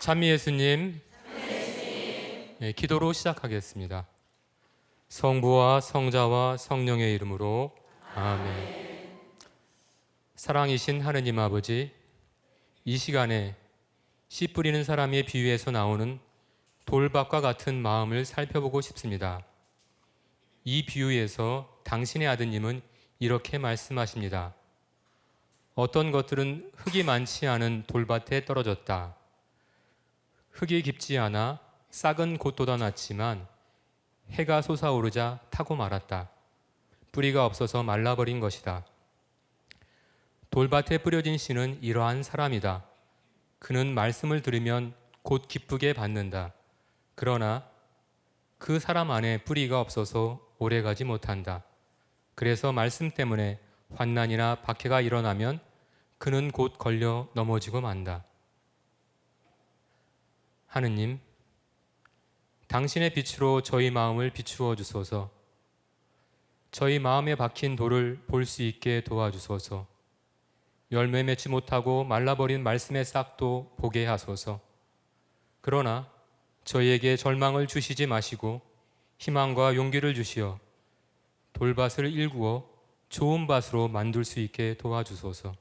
찬미 예수님, 기도로 시작하겠습니다. 성부와 성자와 성령의 이름으로 아멘. 사랑이신 하느님 아버지, 이 시간에 씨 뿌리는 사람의 비유에서 나오는 돌밭과 같은 마음을 살펴보고 싶습니다. 이 비유에서 당신의 아드님은 이렇게 말씀하십니다. 어떤 것들은 흙이 많지 않은 돌밭에 떨어졌다. 흙이 깊지 않아 싹은 곧 돋아났지만 해가 솟아오르자 타고 말았다. 뿌리가 없어서 말라버린 것이다. 돌밭에 뿌려진 씨는 이러한 사람이다. 그는 말씀을 들으면 곧 기쁘게 받는다. 그러나 그 사람 안에 뿌리가 없어서 오래가지 못한다. 그래서 말씀 때문에 환난이나 박해가 일어나면 그는 곧 걸려 넘어지고 만다. 하느님, 당신의 빛으로 저희 마음을 비추어 주소서. 저희 마음에 박힌 돌을 볼 수 있게 도와주소서. 열매 맺지 못하고 말라버린 말씀의 싹도 보게 하소서. 그러나 저희에게 절망을 주시지 마시고 희망과 용기를 주시어 돌밭을 일구어 좋은 밭으로 만들 수 있게 도와주소서.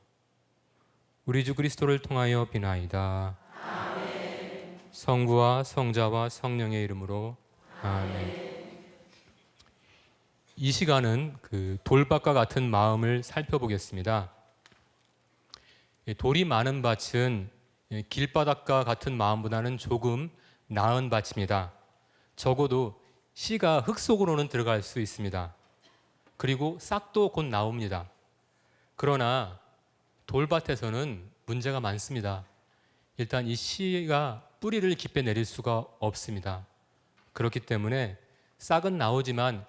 우리 주 그리스도를 통하여 비나이다. 아멘. 성부와 성자와 성령의 이름으로 아멘. 이 시간은 그 돌밭과 같은 마음을 살펴보겠습니다. 돌이 많은 밭은 길바닥과 같은 마음보다는 조금 나은 밭입니다. 적어도 씨가 흙 속으로는 들어갈 수 있습니다. 그리고 싹도 곧 나옵니다. 그러나 돌밭에서는 문제가 많습니다. 일단 이 씨가 뿌리를 깊게 내릴 수가 없습니다. 그렇기 때문에 싹은 나오지만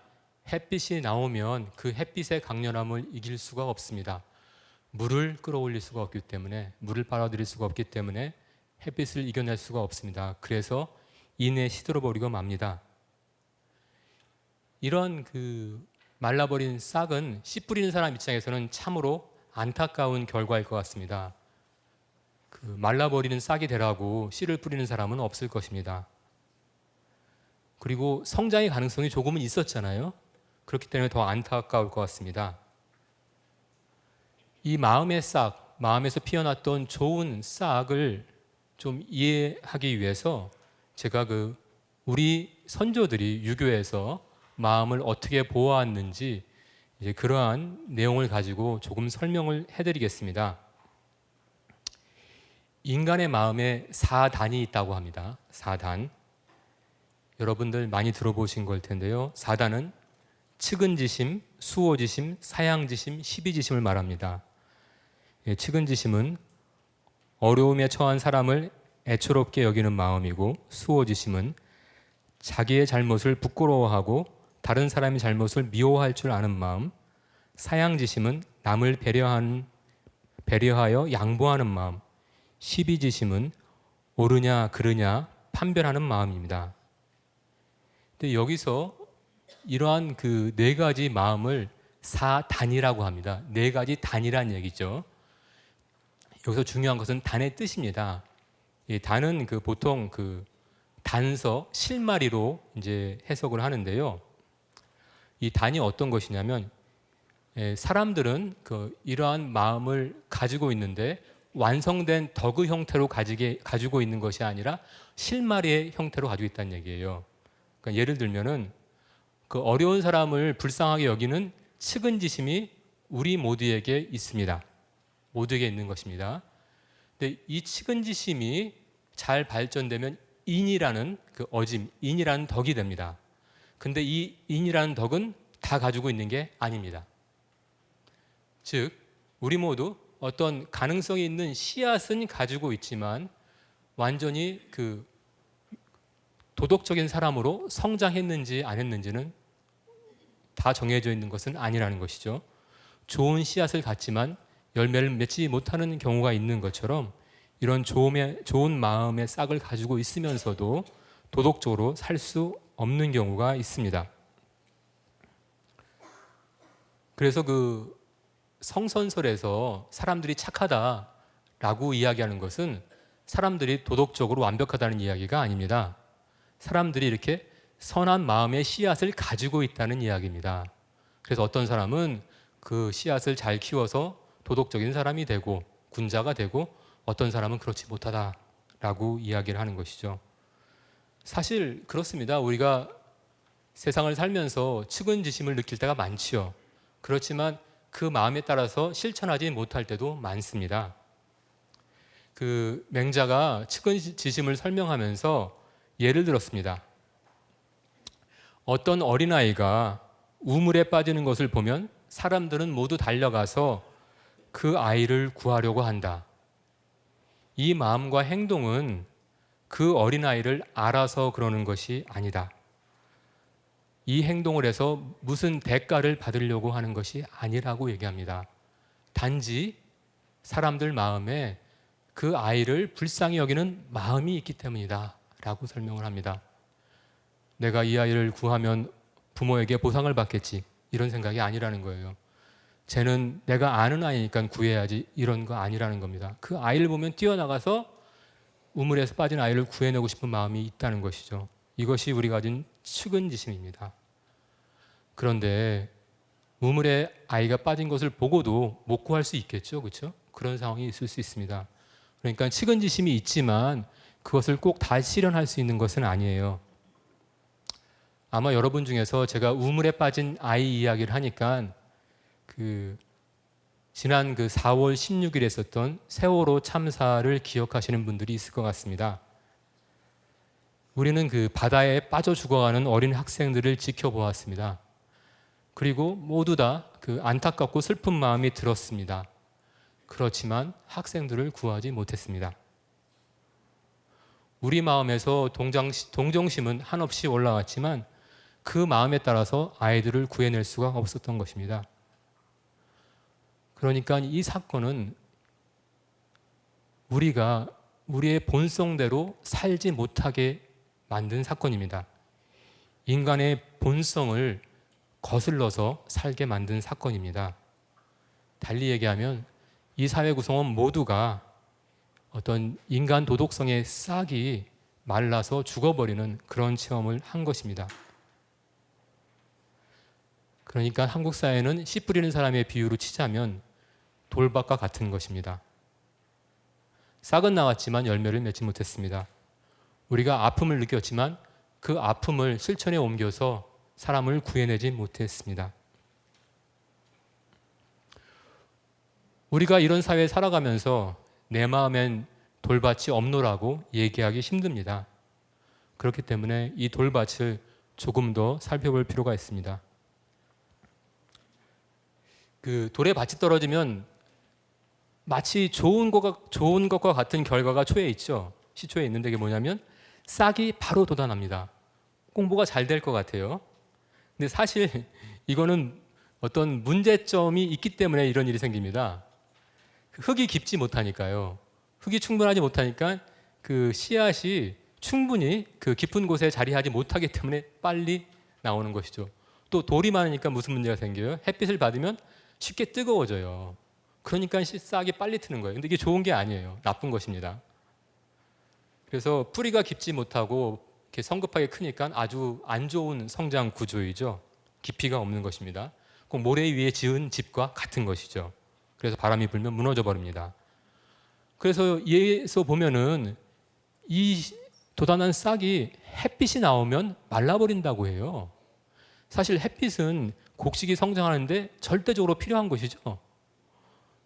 햇빛이 나오면 그 햇빛의 강렬함을 이길 수가 없습니다. 물을 끌어올릴 수가 없기 때문에, 물을 빨아들일 수가 없기 때문에 햇빛을 이겨낼 수가 없습니다. 그래서 이내 시들어버리고 맙니다. 이런 말라버린 싹은 씨 뿌리는 사람 입장에서는 참으로 안타까운 결과일 것 같습니다. 말라버리는 싹이 되라고 씨를 뿌리는 사람은 없을 것입니다. 그리고 성장의 가능성이 조금은 있었잖아요. 그렇기 때문에 더 안타까울 것 같습니다. 이 마음의 싹, 마음에서 피어났던 좋은 싹을 좀 이해하기 위해서 제가 우리 선조들이 유교에서 마음을 어떻게 보아왔는지 이제 그러한 내용을 가지고 조금 설명을 해드리겠습니다. 인간의 마음에 4단이 있다고 합니다. 4단. 여러분들 많이 들어보신 걸 텐데요. 4단은 측은지심, 수호지심, 사양지심, 시비지심을 말합니다. 측은지심은 어려움에 처한 사람을 애처롭게 여기는 마음이고, 수호지심은 자기의 잘못을 부끄러워하고 다른 사람의 잘못을 미워할 줄 아는 마음, 사양지심은 남을 배려하여 양보하는 마음, 시비지심은 옳으냐 그르냐 판별하는 마음입니다. 근데 여기서 이러한 네 가지 마음을 4단이라고 합니다. 4가지 단이란 얘기죠. 여기서 중요한 것은 단의 뜻입니다. 이 단은 보통 단서, 실마리로 이제 해석을 하는데요. 이 단이 어떤 것이냐면, 사람들은 이러한 마음을 가지고 있는데 완성된 덕의 형태로 가지고 있는 것이 아니라 실마리의 형태로 가지고 있다는 얘기예요. 그러니까 예를 들면은 어려운 사람을 불쌍하게 여기는 측은지심이 우리 모두에게 있습니다. 모두에게 있는 것입니다. 근데 이 측은지심이 잘 발전되면 인이라는 인이라는 덕이 됩니다. 근데 이 인이라는 덕은 다 가지고 있는 게 아닙니다. 즉, 우리 모두 어떤 가능성이 있는 씨앗은 가지고 있지만 완전히 도덕적인 사람으로 성장했는지 안 했는지는 다 정해져 있는 것은 아니라는 것이죠. 좋은 씨앗을 갖지만 열매를 맺지 못하는 경우가 있는 것처럼 이런 좋은 마음의 싹을 가지고 있으면서도 도덕적으로 살 수 없는 경우가 있습니다. 그래서 성선설에서 사람들이 착하다라고 이야기하는 것은 사람들이 도덕적으로 완벽하다는 이야기가 아닙니다. 사람들이 이렇게 선한 마음의 씨앗을 가지고 있다는 이야기입니다. 그래서 어떤 사람은 그 씨앗을 잘 키워서 도덕적인 사람이 되고 군자가 되고, 어떤 사람은 그렇지 못하다라고 이야기를 하는 것이죠. 사실 그렇습니다. 우리가 세상을 살면서 측은지심을 느낄 때가 많지요. 그렇지만 그 마음에 따라서 실천하지 못할 때도 많습니다. 그 맹자가 측은지심을 설명하면서 예를 들었습니다. 어떤 어린아이가 우물에 빠지는 것을 보면 사람들은 모두 달려가서 그 아이를 구하려고 한다. 이 마음과 행동은 그 어린아이를 알아서 그러는 것이 아니다. 이 행동을 해서 무슨 대가를 받으려고 하는 것이 아니라고 얘기합니다. 단지 사람들 마음에 그 아이를 불쌍히 여기는 마음이 있기 때문이다 라고 설명을 합니다. 내가 이 아이를 구하면 부모에게 보상을 받겠지, 이런 생각이 아니라는 거예요. 쟤는 내가 아는 아이니까 구해야지, 이런 거 아니라는 겁니다. 그 아이를 보면 뛰어나가서 우물에서 빠진 아이를 구해내고 싶은 마음이 있다는 것이죠. 이것이 우리가 가진 측은지심입니다. 그런데 우물에 아이가 빠진 것을 보고도 못 구할 수 있겠죠, 그렇죠? 그런 상황이 있을 수 있습니다. 그러니까 측은지심이 있지만 그것을 꼭 다 실현할 수 있는 것은 아니에요. 아마 여러분 중에서 제가 우물에 빠진 아이 이야기를 하니까 지난 4월 16일에 있었던 세월호 참사를 기억하시는 분들이 있을 것 같습니다. 우리는 그 바다에 빠져 죽어가는 어린 학생들을 지켜보았습니다. 그리고 모두 다 그 안타깝고 슬픈 마음이 들었습니다. 그렇지만 학생들을 구하지 못했습니다. 우리 마음에서 동정심은 한없이 올라왔지만 그 마음에 따라서 아이들을 구해낼 수가 없었던 것입니다. 그러니까 이 사건은 우리가 우리의 본성대로 살지 못하게 만든 사건입니다. 인간의 본성을 거슬러서 살게 만든 사건입니다. 달리 얘기하면 이 사회 구성원 모두가 어떤 인간 도덕성의 싹이 말라서 죽어버리는 그런 체험을 한 것입니다. 그러니까 한국 사회는 씨 뿌리는 사람의 비유로 치자면 돌밭과 같은 것입니다. 싹은 나왔지만 열매를 맺지 못했습니다. 우리가 아픔을 느꼈지만 그 아픔을 실천에 옮겨서 사람을 구해내지 못했습니다. 우리가 이런 사회에 살아가면서 내 마음엔 돌밭이 없노라고 얘기하기 힘듭니다. 그렇기 때문에 이 돌밭을 조금 더 살펴볼 필요가 있습니다. 그 돌에 밭이 떨어지면 마치 좋은 것과 같은 결과가 초에 있죠. 시초에 있는데 이게 뭐냐면 싹이 바로 돋아납니다. 공부가 잘 될 것 같아요. 근데 사실 이거는 어떤 문제점이 있기 때문에 이런 일이 생깁니다. 흙이 깊지 못하니까요. 흙이 충분하지 못하니까 그 씨앗이 충분히 그 깊은 곳에 자리하지 못하기 때문에 빨리 나오는 것이죠. 또 돌이 많으니까 무슨 문제가 생겨요? 햇빛을 받으면 쉽게 뜨거워져요. 그러니까 싹이 빨리 트는 거예요. 근데 이게 좋은 게 아니에요. 나쁜 것입니다. 그래서 뿌리가 깊지 못하고 이렇게 성급하게 크니까 아주 안 좋은 성장 구조이죠. 깊이가 없는 것입니다. 꼭 모래 위에 지은 집과 같은 것이죠. 그래서 바람이 불면 무너져 버립니다. 그래서 예에서 보면은 이 도단한 싹이 햇빛이 나오면 말라버린다고 해요. 사실 햇빛은 곡식이 성장하는데 절대적으로 필요한 것이죠.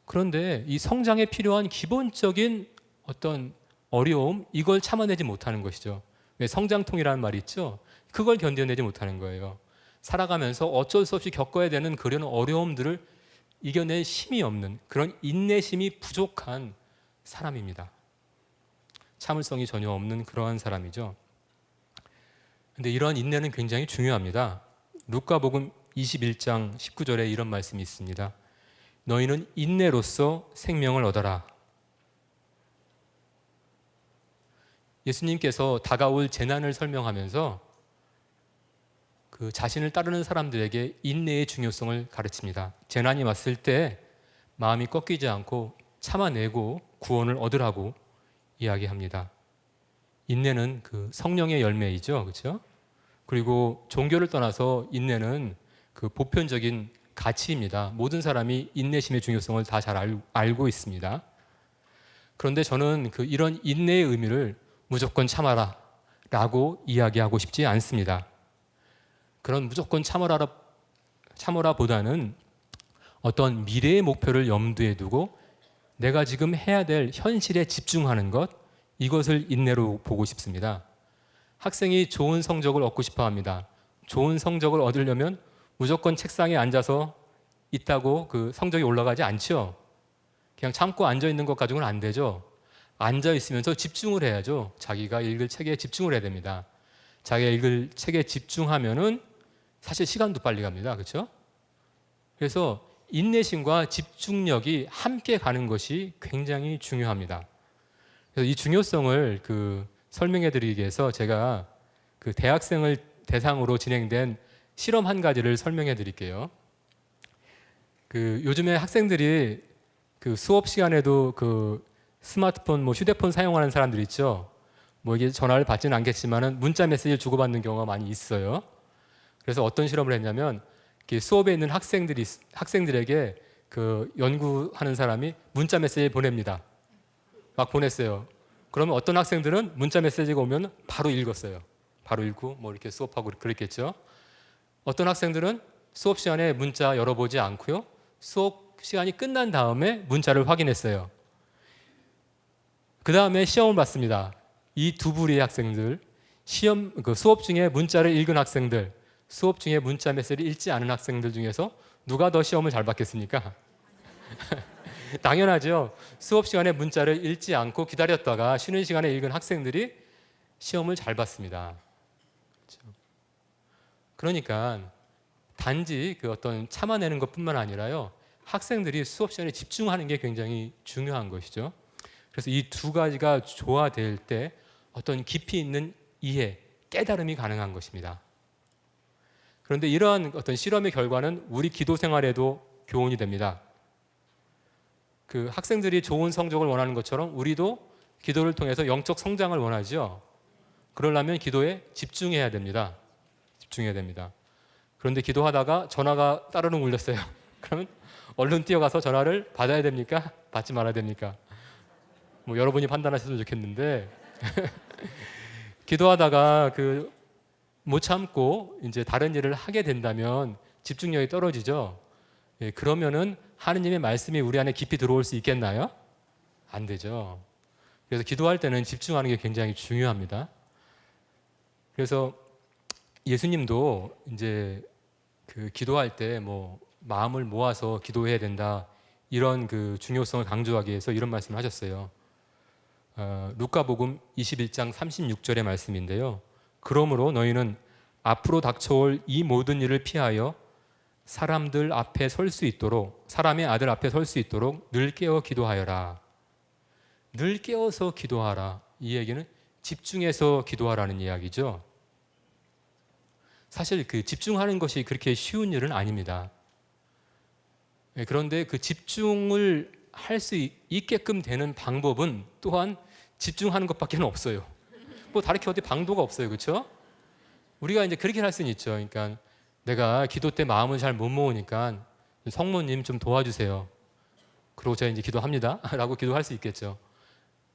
그런데 이 성장에 필요한 기본적인 어떤 어려움, 이걸 참아내지 못하는 것이죠. 왜 성장통이라는 말이 있죠? 그걸 견뎌내지 못하는 거예요. 살아가면서 어쩔 수 없이 겪어야 되는 그런 어려움들을 이겨낼 힘이 없는, 그런 인내심이 부족한 사람입니다. 참을성이 전혀 없는 그러한 사람이죠. 근데 이러한 인내는 굉장히 중요합니다. 루카복음 21장 19절에 이런 말씀이 있습니다. 너희는 인내로써 생명을 얻어라. 예수님께서 다가올 재난을 설명하면서 그 자신을 따르는 사람들에게 인내의 중요성을 가르칩니다. 재난이 왔을 때 마음이 꺾이지 않고 참아내고 구원을 얻으라고 이야기합니다. 인내는 그 성령의 열매이죠, 그렇죠? 그리고 종교를 떠나서 인내는 그 보편적인 가치입니다. 모든 사람이 인내심의 중요성을 다 잘 알고 있습니다. 그런데 저는 이런 인내의 의미를 무조건 참아라라고 이야기하고 싶지 않습니다. 그런 무조건 참아라보다는 어떤 미래의 목표를 염두에 두고 내가 지금 해야 될 현실에 집중하는 것, 이것을 인내로 보고 싶습니다. 학생이 좋은 성적을 얻고 싶어 합니다. 좋은 성적을 얻으려면 무조건 책상에 앉아서 있다고 그 성적이 올라가지 않죠. 그냥 참고 앉아 있는 것 가지고는 안 되죠. 앉아 있으면서 집중을 해야죠. 자기가 읽을 책에 집중을 해야 됩니다. 자기가 읽을 책에 집중하면은 사실 시간도 빨리 갑니다. 그렇죠? 그래서 인내심과 집중력이 함께 가는 것이 굉장히 중요합니다. 그래서 이 중요성을 설명해 드리기 위해서 제가 대학생을 대상으로 진행된 실험 한 가지를 설명해 드릴게요. 요즘에 학생들이 수업 시간에도 스마트폰, 휴대폰 사용하는 사람들 있죠. 이게 전화를 받지는 않겠지만은 문자 메시지를 주고받는 경우가 많이 있어요. 그래서 어떤 실험을 했냐면 수업에 있는 학생들에게 연구하는 사람이 문자 메시지를 보냅니다. 막 보냈어요. 그러면 어떤 학생들은 문자 메시지가 오면 바로 읽었어요. 바로 읽고 이렇게 수업하고 그랬겠죠. 어떤 학생들은 수업 시간에 문자 열어보지 않고요. 수업 시간이 끝난 다음에 문자를 확인했어요. 그 다음에 시험을 봤습니다. 이 두 부류의 학생들, 수업 중에 문자를 읽은 학생들, 수업 중에 문자 메시지를 읽지 않은 학생들 중에서 누가 더 시험을 잘 봤겠습니까? 당연하죠. 수업 시간에 문자를 읽지 않고 기다렸다가 쉬는 시간에 읽은 학생들이 시험을 잘 봤습니다. 그렇죠? 그러니까 단지 어떤 참아내는 것뿐만 아니라요, 학생들이 수업 시간에 집중하는 게 굉장히 중요한 것이죠. 그래서 이 두 가지가 조화될 때 어떤 깊이 있는 이해, 깨달음이 가능한 것입니다. 그런데 이러한 어떤 실험의 결과는 우리 기도 생활에도 교훈이 됩니다. 학생들이 좋은 성적을 원하는 것처럼 우리도 기도를 통해서 영적 성장을 원하죠. 그러려면 기도에 집중해야 됩니다. 집중해야 됩니다. 그런데 기도하다가 전화가 따르릉 울렸어요. 그러면 얼른 뛰어가서 전화를 받아야 됩니까? 받지 말아야 됩니까? 여러분이 판단하셔도 좋겠는데 기도하다가 못 참고 이제 다른 일을 하게 된다면 집중력이 떨어지죠. 그러면은 하느님의 말씀이 우리 안에 깊이 들어올 수 있겠나요? 안 되죠. 그래서 기도할 때는 집중하는 게 굉장히 중요합니다. 그래서 예수님도 이제 기도할 때 마음을 모아서 기도해야 된다, 이런 중요성을 강조하기 위해서 이런 말씀을 하셨어요. 루카복음 21장 36절의 말씀인데요. 그러므로 너희는 앞으로 닥쳐올 이 모든 일을 피하여 사람들 앞에 설 수 있도록, 사람의 아들 앞에 설 수 있도록 늘 깨어 기도하여라. 늘 깨어서 기도하라. 이 얘기는 집중해서 기도하라는 이야기죠. 사실 집중하는 것이 그렇게 쉬운 일은 아닙니다. 그런데 집중을 할 수 있게끔 되는 방법은 또한 집중하는 것밖에 없어요. 다르게 어디 방도가 없어요. 그렇죠? 우리가 이제 그렇게 할 수는 있죠. 그러니까 내가 기도 때 마음을 잘 못 모으니까 성모님 좀 도와주세요. 그러고 제가 이제 기도합니다. 라고 기도할 수 있겠죠.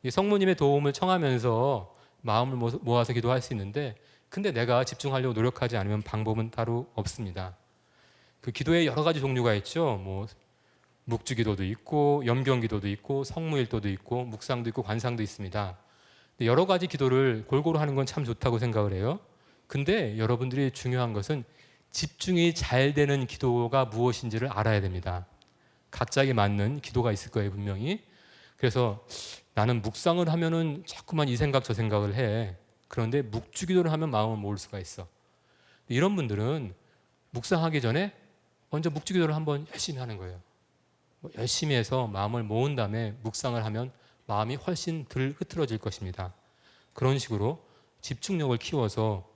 성모님의 도움을 청하면서 마음을 모아서 기도할 수 있는데, 근데 내가 집중하려고 노력하지 않으면 방법은 따로 없습니다. 기도에 여러 가지 종류가 있죠. 묵주기도도 있고, 염경기도도 있고, 성무일도도 있고, 묵상도 있고, 관상도 있습니다. 여러 가지 기도를 골고루 하는 건 참 좋다고 생각을 해요. 근데 여러분들이 중요한 것은 집중이 잘 되는 기도가 무엇인지를 알아야 됩니다. 각자에게 맞는 기도가 있을 거예요, 분명히. 그래서 나는 묵상을 하면은 자꾸만 이 생각 저 생각을 해. 그런데 묵주기도를 하면 마음을 모을 수가 있어. 이런 분들은 묵상하기 전에 먼저 묵주기도를 한번 열심히 하는 거예요. 열심히 해서 마음을 모은 다음에 묵상을 하면 마음이 훨씬 덜 흐트러질 것입니다. 그런 식으로 집중력을 키워서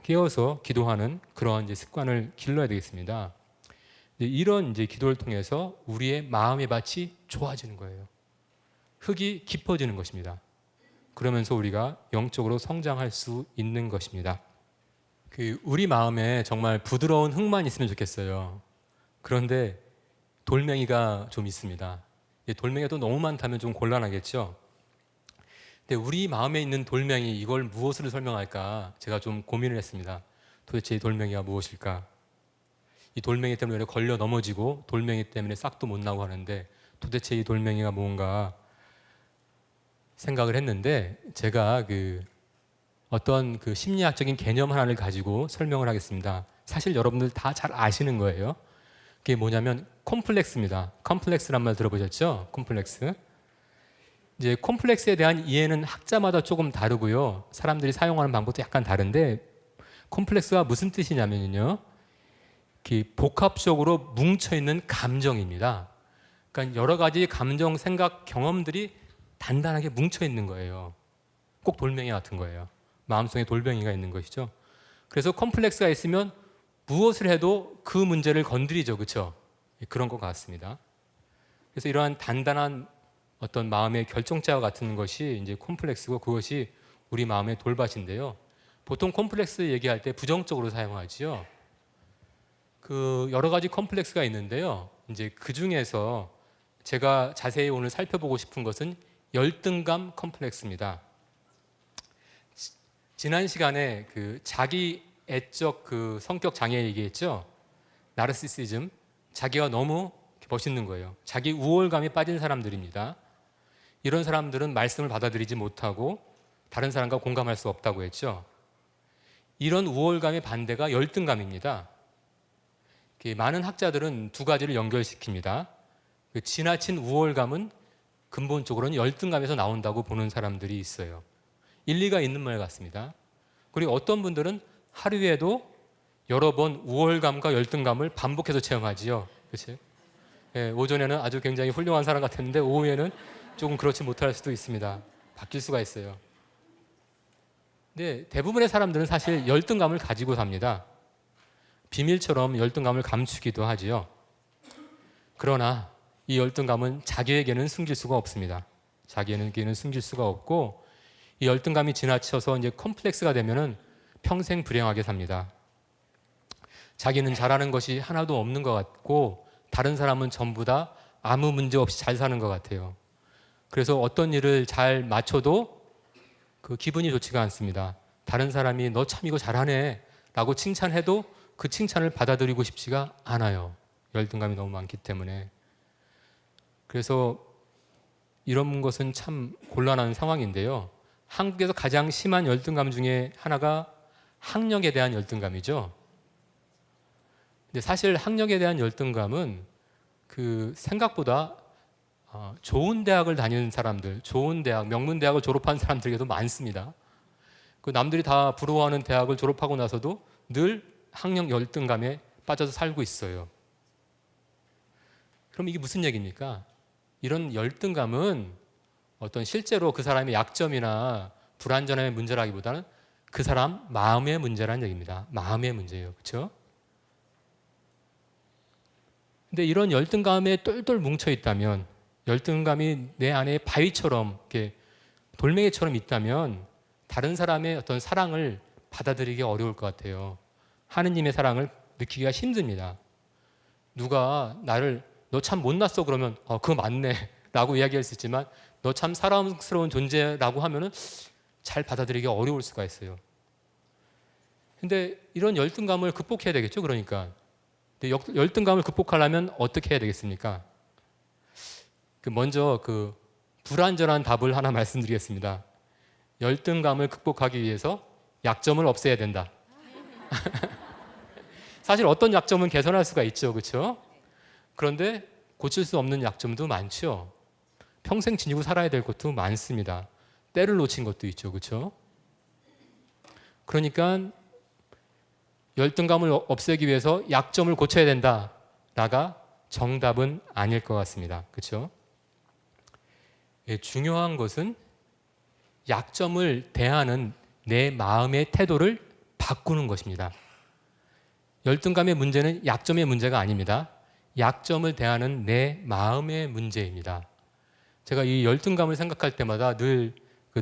깨어서 기도하는 그러한 이제 습관을 길러야 되겠습니다. 이런 이제 기도를 통해서 우리의 마음의 밭이 좋아지는 거예요. 흙이 깊어지는 것입니다. 그러면서 우리가 영적으로 성장할 수 있는 것입니다. 우리 마음에 정말 부드러운 흙만 있으면 좋겠어요. 그런데 돌멩이가 좀 있습니다. 돌멩이가 또 너무 많다면 좀 곤란하겠죠. 근데 우리 마음에 있는 돌멩이, 이걸 무엇으로 설명할까 제가 좀 고민을 했습니다. 도대체 이 돌멩이가 무엇일까? 이 돌멩이 때문에 걸려 넘어지고 돌멩이 때문에 싹도 못 나고 하는데 도대체 이 돌멩이가 뭔가 생각을 했는데, 제가 어떤 심리학적인 개념 하나를 가지고 설명을 하겠습니다. 사실 여러분들 다 잘 아시는 거예요. 그게 뭐냐면 콤플렉스입니다. 콤플렉스란 말 들어보셨죠? 콤플렉스. 이제 콤플렉스에 대한 이해는 학자마다 조금 다르고요. 사람들이 사용하는 방법도 약간 다른데, 콤플렉스가 무슨 뜻이냐면요, 복합적으로 뭉쳐 있는 감정입니다. 그러니까 여러 가지 감정, 생각, 경험들이 단단하게 뭉쳐 있는 거예요. 꼭 돌멩이 같은 거예요. 마음속에 돌멩이가 있는 것이죠. 그래서 콤플렉스가 있으면 무엇을 해도 그 문제를 건드리죠, 그렇죠? 그런 것 같습니다. 그래서 이러한 단단한 어떤 마음의 결정자 같은 것이 이제 콤플렉스고, 그것이 우리 마음의 돌밭인데요. 보통 콤플렉스 얘기할 때 부정적으로 사용하지요. 여러 가지 콤플렉스가 있는데요. 이제 그 중에서 제가 자세히 오늘 살펴보고 싶은 것은 열등감 콤플렉스입니다. 지난 시간에 자기 애적 성격 장애 얘기했죠. 나르시시즘, 자기가 너무 멋있는 거예요. 자기 우월감에 빠진 사람들입니다. 이런 사람들은 말씀을 받아들이지 못하고 다른 사람과 공감할 수 없다고 했죠. 이런 우월감의 반대가 열등감입니다. 많은 학자들은 두 가지를 연결시킵니다. 지나친 우월감은 근본적으로는 열등감에서 나온다고 보는 사람들이 있어요. 일리가 있는 말 같습니다. 그리고 어떤 분들은 하루에도 여러 번 우월감과 열등감을 반복해서 체험하지요. 그렇죠? 예, 오전에는 아주 굉장히 훌륭한 사람 같았는데 오후에는 조금 그렇지 못할 수도 있습니다. 바뀔 수가 있어요. 근데 대부분의 사람들은 사실 열등감을 가지고 삽니다. 비밀처럼 열등감을 감추기도 하지요. 그러나 이 열등감은 자기에게는 숨길 수가 없습니다. 자기에게는 숨길 수가 없고, 이 열등감이 지나쳐서 이제 컴플렉스가 되면은 평생 불행하게 삽니다. 자기는 잘하는 것이 하나도 없는 것 같고 다른 사람은 전부 다 아무 문제 없이 잘 사는 것 같아요. 그래서 어떤 일을 잘 마쳐도 기분이 좋지가 않습니다. 다른 사람이 너 참 이거 잘하네 라고 칭찬해도 그 칭찬을 받아들이고 싶지가 않아요. 열등감이 너무 많기 때문에. 그래서 이런 것은 참 곤란한 상황인데요. 한국에서 가장 심한 열등감 중에 하나가 학력에 대한 열등감이죠. 근데 사실 학력에 대한 열등감은 생각보다 좋은 대학을 다니는 사람들, 좋은 대학, 명문 대학을 졸업한 사람들에게도 많습니다. 남들이 다 부러워하는 대학을 졸업하고 나서도 늘 학력 열등감에 빠져서 살고 있어요. 그럼 이게 무슨 얘기입니까? 이런 열등감은 어떤 실제로 그 사람의 약점이나 불완전함의 문제라기보다는 그 사람 마음의 문제라는 얘기입니다. 마음의 문제예요. 그렇죠? 근데 이런 열등감에 똘똘 뭉쳐 있다면, 열등감이 내 안에 바위처럼 이렇게 돌멩이처럼 있다면 다른 사람의 어떤 사랑을 받아들이기 어려울 것 같아요. 하느님의 사랑을 느끼기가 힘듭니다. 누가 나를 너 참 못났어 그러면 그거 맞네 라고 이야기할 수 있지만, 너 참 사랑스러운 존재라고 하면은 잘 받아들이기 어려울 수가 있어요. 근데 이런 열등감을 극복해야 되겠죠. 그러니까 근데 열등감을 극복하려면 어떻게 해야 되겠습니까? 먼저 불완전한 답을 하나 말씀드리겠습니다. 열등감을 극복하기 위해서 약점을 없애야 된다. 사실 어떤 약점은 개선할 수가 있죠. 그렇죠? 그런데 고칠 수 없는 약점도 많죠. 평생 지니고 살아야 될 것도 많습니다. 때를 놓친 것도 있죠. 그렇죠? 그러니까 열등감을 없애기 위해서 약점을 고쳐야 된다라가 정답은 아닐 것 같습니다. 그렇죠? 예, 중요한 것은 약점을 대하는 내 마음의 태도를 바꾸는 것입니다. 열등감의 문제는 약점의 문제가 아닙니다. 약점을 대하는 내 마음의 문제입니다. 제가 이 열등감을 생각할 때마다 늘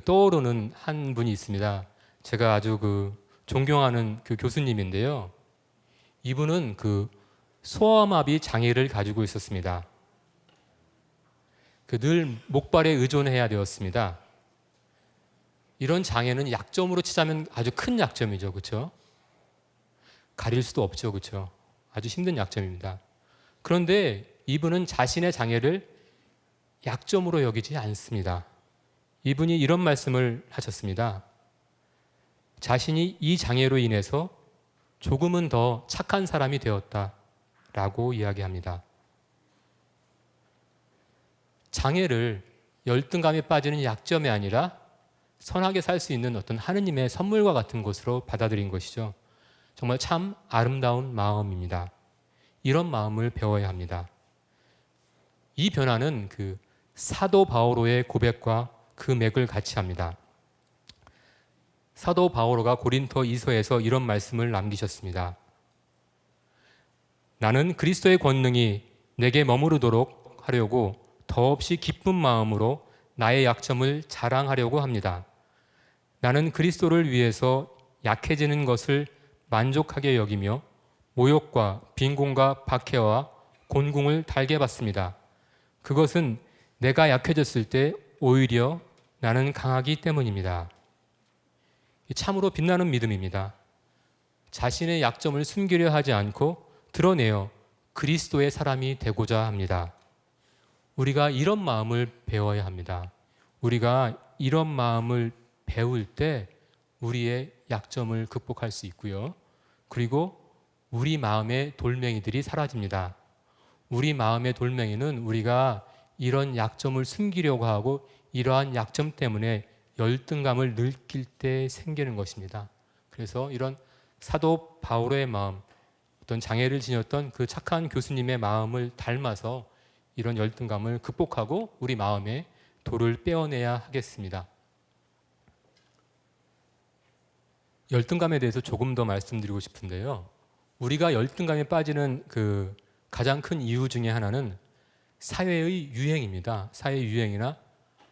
떠오르는 한 분이 있습니다. 제가 아주 존경하는 교수님인데요. 이분은 소아마비 장애를 가지고 있었습니다. 늘 목발에 의존해야 되었습니다. 이런 장애는 약점으로 치자면 아주 큰 약점이죠. 그렇죠? 가릴 수도 없죠. 그렇죠? 아주 힘든 약점입니다. 그런데 이분은 자신의 장애를 약점으로 여기지 않습니다. 이분이 이런 말씀을 하셨습니다. 자신이 이 장애로 인해서 조금은 더 착한 사람이 되었다라고 이야기합니다. 장애를 열등감에 빠지는 약점이 아니라 선하게 살 수 있는 어떤 하느님의 선물과 같은 것으로 받아들인 것이죠. 정말 참 아름다운 마음입니다. 이런 마음을 배워야 합니다. 이 변화는 사도 바오로의 고백과 그 맥을 같이 합니다. 사도 바오로가 고린토 이서에서 이런 말씀을 남기셨습니다. 나는 그리스도의 권능이 내게 머무르도록 하려고 더없이 기쁜 마음으로 나의 약점을 자랑하려고 합니다. 나는 그리스도를 위해서 약해지는 것을 만족하게 여기며 모욕과 빈곤과 박해와 곤궁을 달게 받습니다. 그것은 내가 약해졌을 때 오히려 나는 강하기 때문입니다. 참으로 빛나는 믿음입니다. 자신의 약점을 숨기려 하지 않고 드러내어 그리스도의 사람이 되고자 합니다. 우리가 이런 마음을 배워야 합니다. 우리가 이런 마음을 배울 때 우리의 약점을 극복할 수 있고요. 그리고 우리 마음의 돌멩이들이 사라집니다. 우리 마음의 돌멩이는 우리가 이런 약점을 숨기려고 하고 이러한 약점 때문에 열등감을 느낄 때 생기는 것입니다. 그래서 이런 사도 바오로의 마음, 어떤 장애를 지녔던 그 착한 교수님의 마음을 닮아서 이런 열등감을 극복하고 우리 마음에 돌을 빼어내야 하겠습니다. 열등감에 대해서 조금 더 말씀드리고 싶은데요. 우리가 열등감에 빠지는 가장 큰 이유 중에 하나는 사회의 유행입니다. 사회 유행이나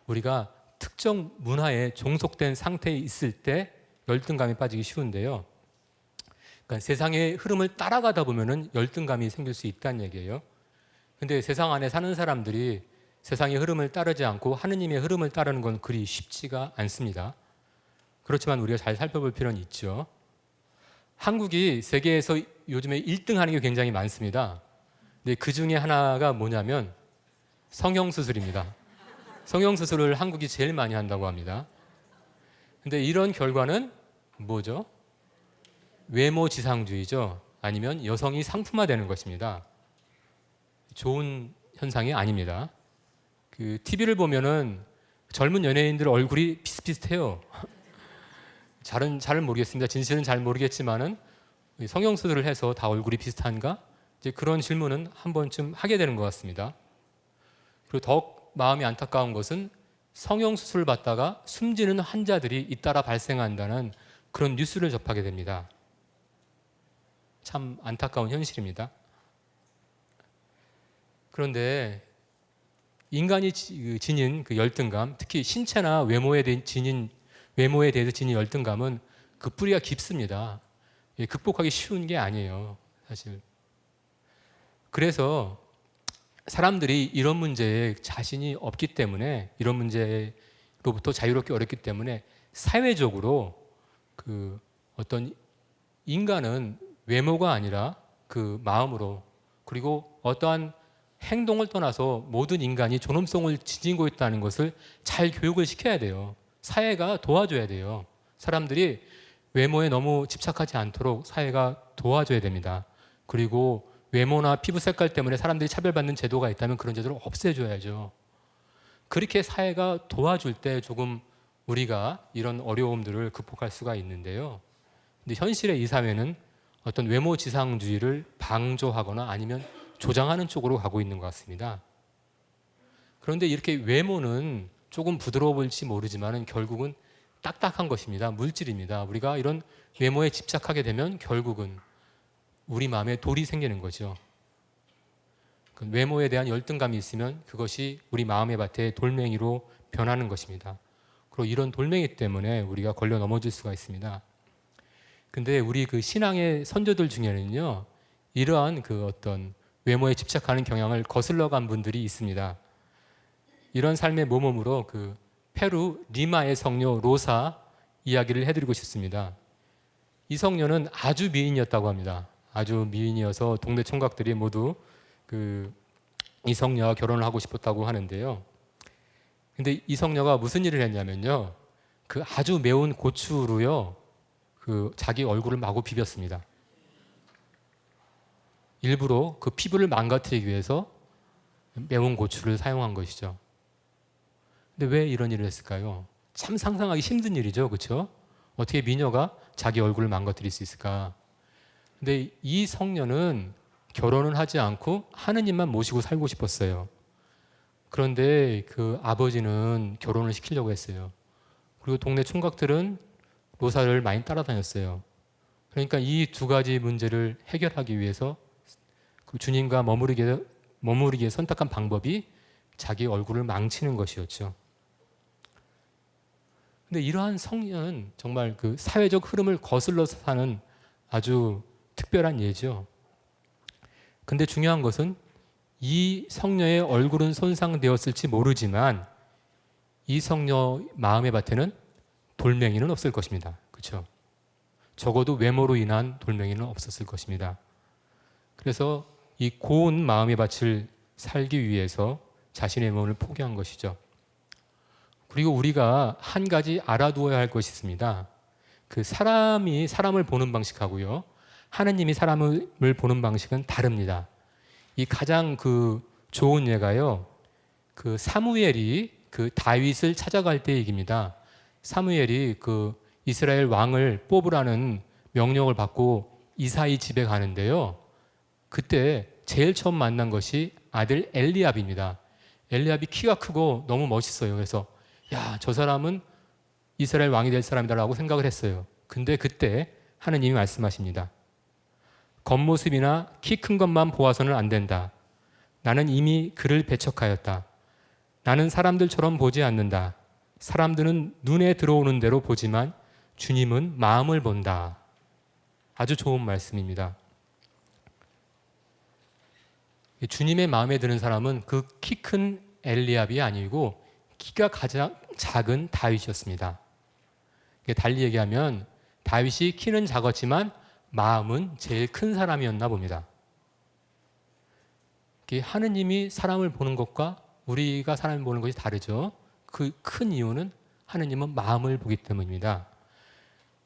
우리가 특정 문화에 종속된 상태에 있을 때 열등감에 빠지기 쉬운데요. 그러니까 세상의 흐름을 따라가다 보면은 열등감이 생길 수 있다는 얘기예요. 근데 세상 안에 사는 사람들이 세상의 흐름을 따르지 않고 하느님의 흐름을 따르는 건 그리 쉽지가 않습니다. 그렇지만 우리가 잘 살펴볼 필요는 있죠. 한국이 세계에서 요즘에 1등 하는 게 굉장히 많습니다. 근데 그 중에 하나가 뭐냐면 성형수술입니다. 성형수술을 한국이 제일 많이 한다고 합니다. 근데 이런 결과는 뭐죠? 외모지상주의죠. 아니면 여성이 상품화되는 것입니다. 좋은 현상이 아닙니다. TV를 보면은 젊은 연예인들 얼굴이 비슷비슷해요. 잘은 모르겠습니다. 진실은 잘 모르겠지만은 성형수술을 해서 다 얼굴이 비슷한가? 이제 그런 질문은 한 번쯤 하게 되는 것 같습니다. 그리고 더욱 마음이 안타까운 것은 성형수술을 받다가 숨지는 환자들이 잇따라 발생한다는 그런 뉴스를 접하게 됩니다. 참 안타까운 현실입니다. 그런데 인간이 지닌 열등감, 특히 신체나 외모에 대해서 지닌 열등감은 그 뿌리가 깊습니다. 극복하기 쉬운 게 아니에요, 사실. 그래서 사람들이 이런 문제에 자신이 없기 때문에, 이런 문제로부터 자유롭게 어렵기 때문에 사회적으로 어떤 인간은 외모가 아니라 그 마음으로, 그리고 어떠한 행동을 떠나서 모든 인간이 존엄성을 지니고 있다는 것을 잘 교육을 시켜야 돼요. 사회가 도와줘야 돼요. 사람들이 외모에 너무 집착하지 않도록 사회가 도와줘야 됩니다. 그리고 외모나 피부 색깔 때문에 사람들이 차별받는 제도가 있다면 그런 제도를 없애줘야죠. 그렇게 사회가 도와줄 때 조금 우리가 이런 어려움들을 극복할 수가 있는데요. 근데 현실의 이 사회는 어떤 외모지상주의를 방조하거나 아니면 조장하는 쪽으로 가고 있는 것 같습니다. 그런데 이렇게 외모는 조금 부드러워 보일지 모르지만 결국은 딱딱한 것입니다. 물질입니다. 우리가 이런 외모에 집착하게 되면 결국은 우리 마음에 돌이 생기는 거죠. 그 외모에 대한 열등감이 있으면 그것이 우리 마음의 밭에 돌멩이로 변하는 것입니다. 그리고 이런 돌멩이 때문에 우리가 걸려 넘어질 수가 있습니다. 근데 우리 그 신앙의 선조들 중에는요, 이러한 그 어떤 외모에 집착하는 경향을 거슬러 간 분들이 있습니다. 이런 삶의 모범으로 그 페루 리마의 성녀 로사 이야기를 해드리고 싶습니다. 이 성녀는 아주 미인이었다고 합니다. 아주 미인이어서 동네 총각들이 모두 이 성녀와 결혼을 하고 싶었다고 하는데요. 근데 이 성녀가 무슨 일을 했냐면요, 그 아주 매운 고추로요, 그 자기 얼굴을 마구 비볐습니다. 일부러 그 피부를 망가뜨리기 위해서 매운 고추를 사용한 것이죠. 근데 왜 이런 일을 했을까요? 참 상상하기 힘든 일이죠, 그렇죠? 어떻게 미녀가 자기 얼굴을 망가뜨릴 수 있을까? 근데 이 성녀는 결혼은 하지 않고 하느님만 모시고 살고 싶었어요. 그런데 그 아버지는 결혼을 시키려고 했어요. 그리고 동네 총각들은 로사를 많이 따라다녔어요. 그러니까 이 두 가지 문제를 해결하기 위해서 그 주님과 머무르기에 선택한 방법이 자기 얼굴을 망치는 것이었죠. 근데 이러한 성녀는 정말 그 사회적 흐름을 거슬러서 사는 아주 특별한 예죠. 근데 중요한 것은 이 성녀의 얼굴은 손상되었을지 모르지만 이 성녀 마음의 밭에는 돌멩이는 없을 것입니다. 그렇죠? 적어도 외모로 인한 돌멩이는 없었을 것입니다. 그래서 이 고운 마음의 밭을 살기 위해서 자신의 몸을 포기한 것이죠. 그리고 우리가 한 가지 알아두어야 할 것이 있습니다. 그 사람이 사람을 보는 방식하고요, 하느님이 사람을 보는 방식은 다릅니다. 이 가장 그 좋은 예가요, 그 사무엘이 그 다윗을 찾아갈 때 얘기입니다. 사무엘이 그 이스라엘 왕을 뽑으라는 명령을 받고 이사이 집에 가는데요, 그때 제일 처음 만난 것이 아들 엘리압입니다. 엘리압이 키가 크고 너무 멋있어요. 그래서 야, 저 사람은 이스라엘 왕이 될 사람이다라고 생각을 했어요. 근데 그때 하느님이 말씀하십니다. 겉모습이나 키 큰 것만 보아서는 안 된다. 나는 이미 그를 배척하였다. 나는 사람들처럼 보지 않는다. 사람들은 눈에 들어오는 대로 보지만 주님은 마음을 본다. 아주 좋은 말씀입니다. 주님의 마음에 드는 사람은 그 키 큰 엘리압이 아니고 키가 가장 작은 다윗이었습니다. 달리 얘기하면 다윗이 키는 작았지만 마음은 제일 큰 사람이었나 봅니다. 하느님이 사람을 보는 것과 우리가 사람을 보는 것이 다르죠. 그 큰 이유는 하느님은 마음을 보기 때문입니다.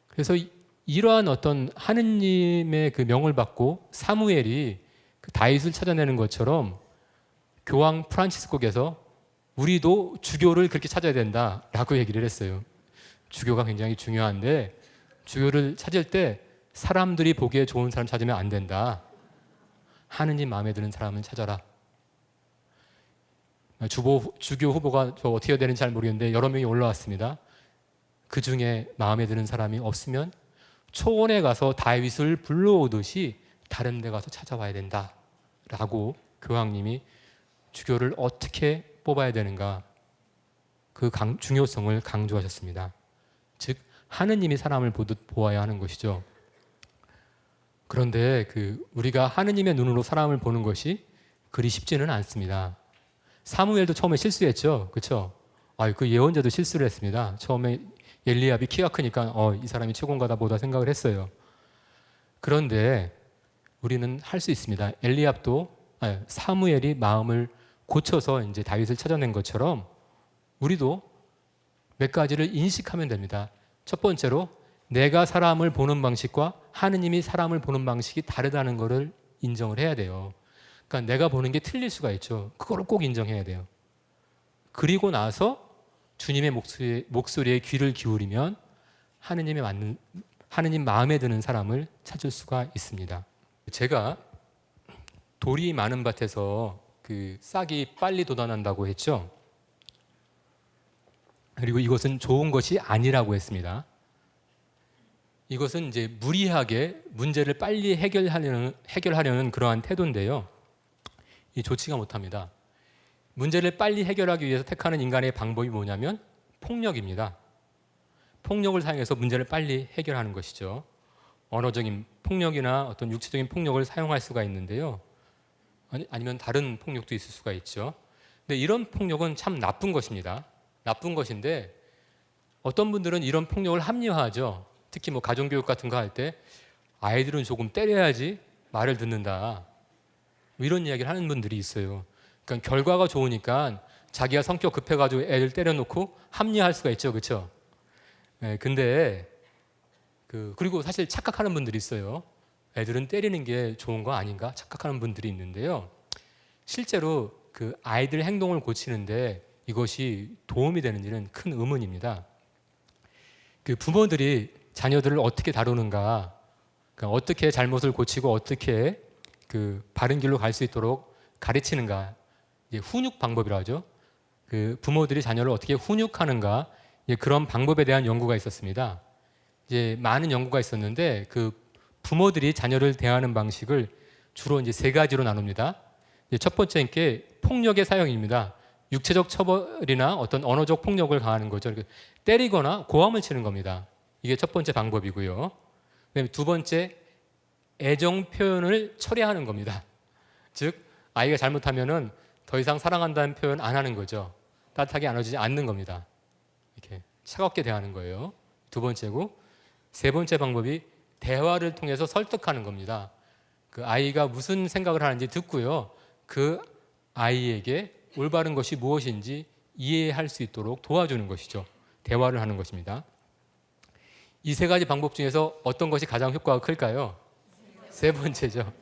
그래서 이러한 어떤 하느님의 그 명을 받고 사무엘이 그 다윗을 찾아내는 것처럼 교황 프란치스코께서 우리도 주교를 그렇게 찾아야 된다라고 얘기를 했어요. 주교가 굉장히 중요한데 주교를 찾을 때 사람들이 보기에 좋은 사람 찾으면 안 된다. 하느님 마음에 드는 사람을 찾아라. 주교 후보가 저 어떻게 해야 되는지 잘 모르겠는데 여러 명이 올라왔습니다. 그 중에 마음에 드는 사람이 없으면 초원에 가서 다윗을 불러오듯이 다른 데 가서 찾아와야 된다라고 교황님이 주교를 어떻게 뽑아야 되는가, 그 중요성을 강조하셨습니다. 즉 하느님이 사람을 보듯 보아야 하는 것이죠. 그런데 우리가 하느님의 눈으로 사람을 보는 것이 그리 쉽지는 않습니다. 사무엘도 처음에 실수했죠, 그렇죠? 그 예언자도 실수를 했습니다. 처음에 엘리압이 키가 크니까 이 사람이 최고인가 보다 생각을 했어요. 그런데 우리는 할 수 있습니다. 사무엘이 마음을 고쳐서 이제 다윗을 찾아낸 것처럼 우리도 몇 가지를 인식하면 됩니다. 첫 번째로 내가 사람을 보는 방식과 하느님이 사람을 보는 방식이 다르다는 것을 인정을 해야 돼요. 그러니까 내가 보는 게 틀릴 수가 있죠. 그거를 꼭 인정해야 돼요. 그리고 나서 주님의 목소리에 귀를 기울이면 하느님 마음에 드는 사람을 찾을 수가 있습니다. 제가 돌이 많은 밭에서 싹이 빨리 돋아난다고 했죠. 그리고 이것은 좋은 것이 아니라고 했습니다. 이것은 이제 무리하게 문제를 빨리 해결하려는 그러한 태도인데요. 좋지가 못합니다. 문제를 빨리 해결하기 위해서 택하는 인간의 방법이 뭐냐면 폭력입니다. 폭력을 사용해서 문제를 빨리 해결하는 것이죠. 언어적인 폭력이나 어떤 육체적인 폭력을 사용할 수가 있는데요. 아니면 다른 폭력도 있을 수가 있죠. 근데 이런 폭력은 참 나쁜 것입니다. 나쁜 것인데 어떤 분들은 이런 폭력을 합리화하죠. 특히 뭐 가정교육 같은 거 할 때 아이들은 조금 때려야지 말을 듣는다. 이런 이야기를 하는 분들이 있어요. 그러니까 결과가 좋으니까 자기가 성격 급해가지고 애들 때려놓고 합리화할 수가 있죠, 그렇죠? 네, 근데 그리고 사실 착각하는 분들이 있어요. 애들은 때리는 게 좋은 거 아닌가 착각하는 분들이 있는데요. 실제로 그 아이들 행동을 고치는데 이것이 도움이 되는지는 큰 의문입니다. 그 부모들이 자녀들을 어떻게 다루는가, 그러니까 어떻게 잘못을 고치고 어떻게 그 바른 길로 갈 수 있도록 가르치는가, 이제 훈육 방법이라고 하죠. 그 부모들이 자녀를 어떻게 훈육하는가, 그런 방법에 대한 연구가 있었습니다. 이제 많은 연구가 있었는데 그 부모들이 자녀를 대하는 방식을 주로 이제 세 가지로 나눕니다. 첫 번째는 게 폭력의 사용입니다. 육체적 처벌이나 어떤 언어적 폭력을 가하는 거죠. 때리거나 고함을 치는 겁니다. 이게 첫 번째 방법이고요. 그다음에 두 번째, 애정 표현을 철회하는 겁니다. 즉 아이가 잘못하면은 더 이상 사랑한다는 표현 안 하는 거죠. 따뜻하게 안아주지 않는 겁니다. 이렇게 차갑게 대하는 거예요. 두 번째고, 세 번째 방법이 대화를 통해서 설득하는 겁니다. 그 아이가 무슨 생각을 하는지 듣고요. 그 아이에게 올바른 것이 무엇인지 이해할 수 있도록 도와주는 것이죠. 대화를 하는 것입니다. 이 세 가지 방법 중에서 어떤 것이 가장 효과가 클까요? 세 번째죠.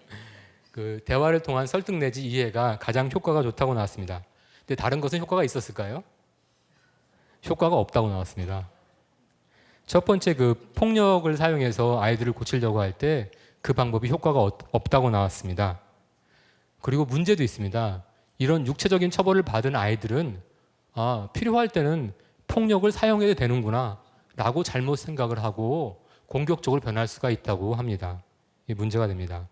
그 대화를 통한 설득 내지 이해가 가장 효과가 좋다고 나왔습니다. 근데 다른 것은 효과가 있었을까요? 효과가 없다고 나왔습니다. 첫 번째, 그 폭력을 사용해서 아이들을 고치려고 할 때 그 방법이 효과가 없다고 나왔습니다. 그리고 문제도 있습니다. 이런 육체적인 처벌을 받은 아이들은 필요할 때는 폭력을 사용해도 되는구나 라고 잘못 생각을 하고 공격적으로 변할 수가 있다고 합니다. 이게 문제가 됩니다.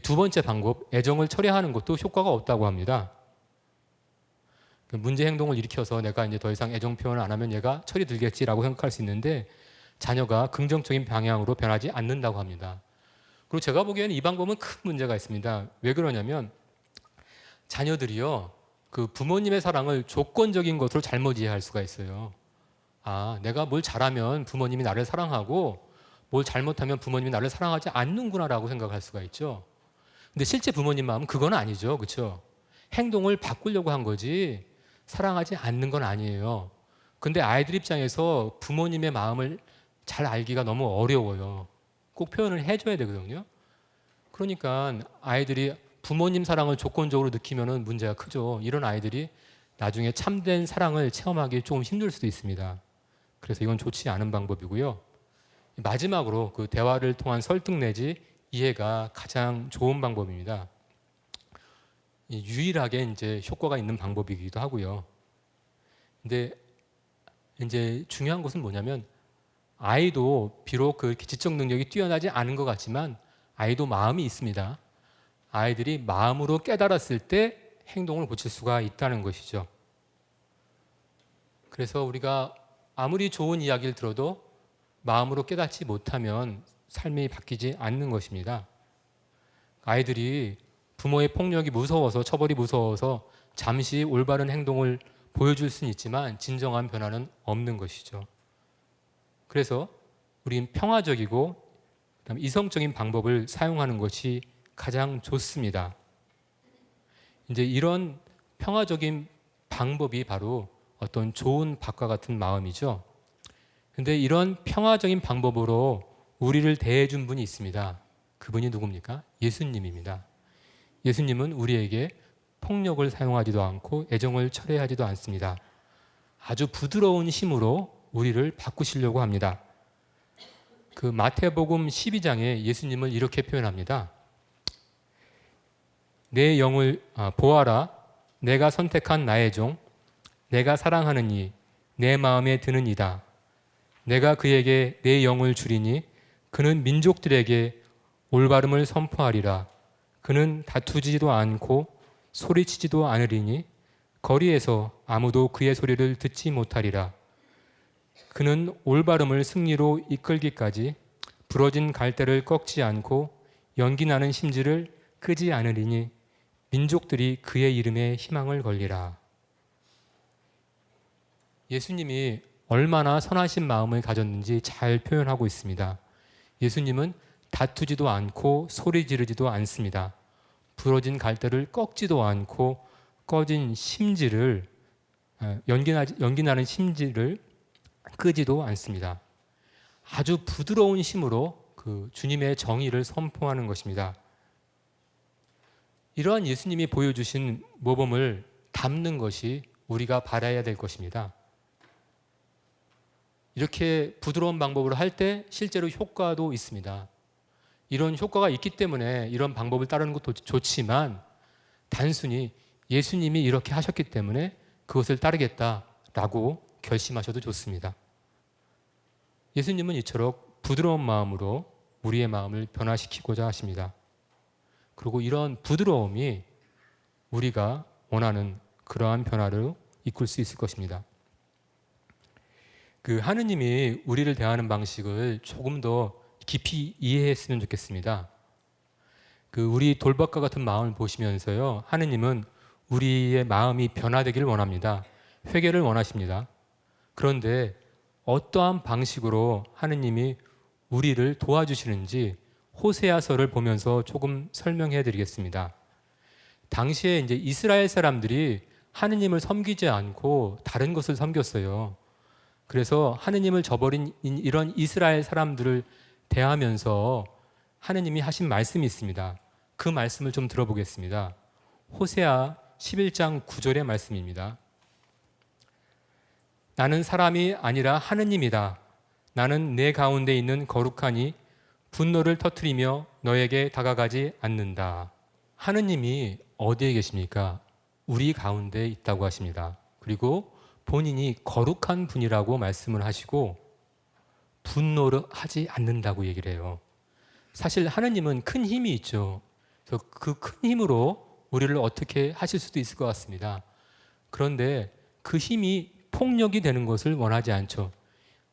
두 번째 방법, 애정을 철회하는 것도 효과가 없다고 합니다. 문제 행동을 일으켜서 내가 이제 더 이상 애정 표현을 안 하면 얘가 철이 들겠지라고 생각할 수 있는데 자녀가 긍정적인 방향으로 변하지 않는다고 합니다. 그리고 제가 보기에는 이 방법은 큰 문제가 있습니다. 왜 그러냐면 자녀들이요, 그 부모님의 사랑을 조건적인 것으로 잘못 이해할 수가 있어요. 내가 뭘 잘하면 부모님이 나를 사랑하고 뭘 잘못하면 부모님이 나를 사랑하지 않는구나라고 생각할 수가 있죠. 근데 실제 부모님 마음은 그건 아니죠, 그렇죠? 행동을 바꾸려고 한 거지 사랑하지 않는 건 아니에요. 근데 아이들 입장에서 부모님의 마음을 잘 알기가 너무 어려워요. 꼭 표현을 해줘야 되거든요. 그러니까 아이들이 부모님 사랑을 조건적으로 느끼면 문제가 크죠. 이런 아이들이 나중에 참된 사랑을 체험하기 조금 힘들 수도 있습니다. 그래서 이건 좋지 않은 방법이고요. 마지막으로 그 대화를 통한 설득 내지 이해가 가장 좋은 방법입니다. 유일하게 이제 효과가 있는 방법이기도 하고요. 근데 이제 중요한 것은 뭐냐면 아이도 비록 그렇게 지적 능력이 뛰어나지 않은 것 같지만 아이도 마음이 있습니다. 아이들이 마음으로 깨달았을 때 행동을 고칠 수가 있다는 것이죠. 그래서 우리가 아무리 좋은 이야기를 들어도 마음으로 깨닫지 못하면 삶이 바뀌지 않는 것입니다. 아이들이 부모의 폭력이 무서워서, 처벌이 무서워서 잠시 올바른 행동을 보여줄 수는 있지만 진정한 변화는 없는 것이죠. 그래서 우린 평화적이고 그다음에 이성적인 방법을 사용하는 것이 가장 좋습니다. 이제 이런 평화적인 방법이 바로 어떤 좋은 밭과 같은 마음이죠. 근데 이런 평화적인 방법으로 우리를 대해준 분이 있습니다. 그분이 누굽니까? 예수님입니다. 예수님은 우리에게 폭력을 사용하지도 않고 애정을 철회하지도 않습니다. 아주 부드러운 힘으로 우리를 바꾸시려고 합니다. 그 마태복음 12장에 예수님을 이렇게 표현합니다. 내 영을 보아라. 내가 선택한 나의 종, 내가 사랑하는 이, 내 마음에 드는 이다. 내가 그에게 내 영을 주리니 그는 민족들에게 올바름을 선포하리라. 그는 다투지도 않고 소리치지도 않으리니 거리에서 아무도 그의 소리를 듣지 못하리라. 그는 올바름을 승리로 이끌기까지 부러진 갈대를 꺾지 않고 연기나는 심지를 끄지 않으리니 민족들이 그의 이름에 희망을 걸리라. 예수님이 얼마나 선하신 마음을 가졌는지 잘 표현하고 있습니다. 예수님은 다투지도 않고 소리 지르지도 않습니다. 부러진 갈대를 꺾지도 않고 꺼진 심지를 연기나는 심지를 끄지도 않습니다. 아주 부드러운 힘으로 그 주님의 정의를 선포하는 것입니다. 이러한 예수님이 보여주신 모범을 담는 것이 우리가 바라야 될 것입니다. 이렇게 부드러운 방법으로 할 때 실제로 효과도 있습니다. 이런 효과가 있기 때문에 이런 방법을 따르는 것도 좋지만 단순히 예수님이 이렇게 하셨기 때문에 그것을 따르겠다라고 결심하셔도 좋습니다. 예수님은 이처럼 부드러운 마음으로 우리의 마음을 변화시키고자 하십니다. 그리고 이런 부드러움이 우리가 원하는 그러한 변화를 이끌 수 있을 것입니다. 그 하느님이 우리를 대하는 방식을 조금 더 깊이 이해했으면 좋겠습니다. 그 우리 돌박과 같은 마음을 보시면서요, 하느님은 우리의 마음이 변화되기를 원합니다. 회개를 원하십니다. 그런데 어떠한 방식으로 하느님이 우리를 도와주시는지 호세아서를 보면서 조금 설명해 드리겠습니다. 당시에 이제 이스라엘 사람들이 하느님을 섬기지 않고 다른 것을 섬겼어요. 그래서 하느님을 저버린 이런 이스라엘 사람들을 대하면서 하느님이 하신 말씀이 있습니다. 그 말씀을 좀 들어보겠습니다. 호세아 11장 9절의 말씀입니다. 나는 사람이 아니라 하느님이다. 나는 내 가운데 있는 거룩하니 분노를 터뜨리며 너에게 다가가지 않는다. 하느님이 어디에 계십니까? 우리 가운데 있다고 하십니다. 그리고 본인이 거룩한 분이라고 말씀을 하시고 분노를 하지 않는다고 얘기를 해요. 사실 하느님은 큰 힘이 있죠. 그래서 그 큰 힘으로 우리를 어떻게 하실 수도 있을 것 같습니다. 그런데 그 힘이 폭력이 되는 것을 원하지 않죠.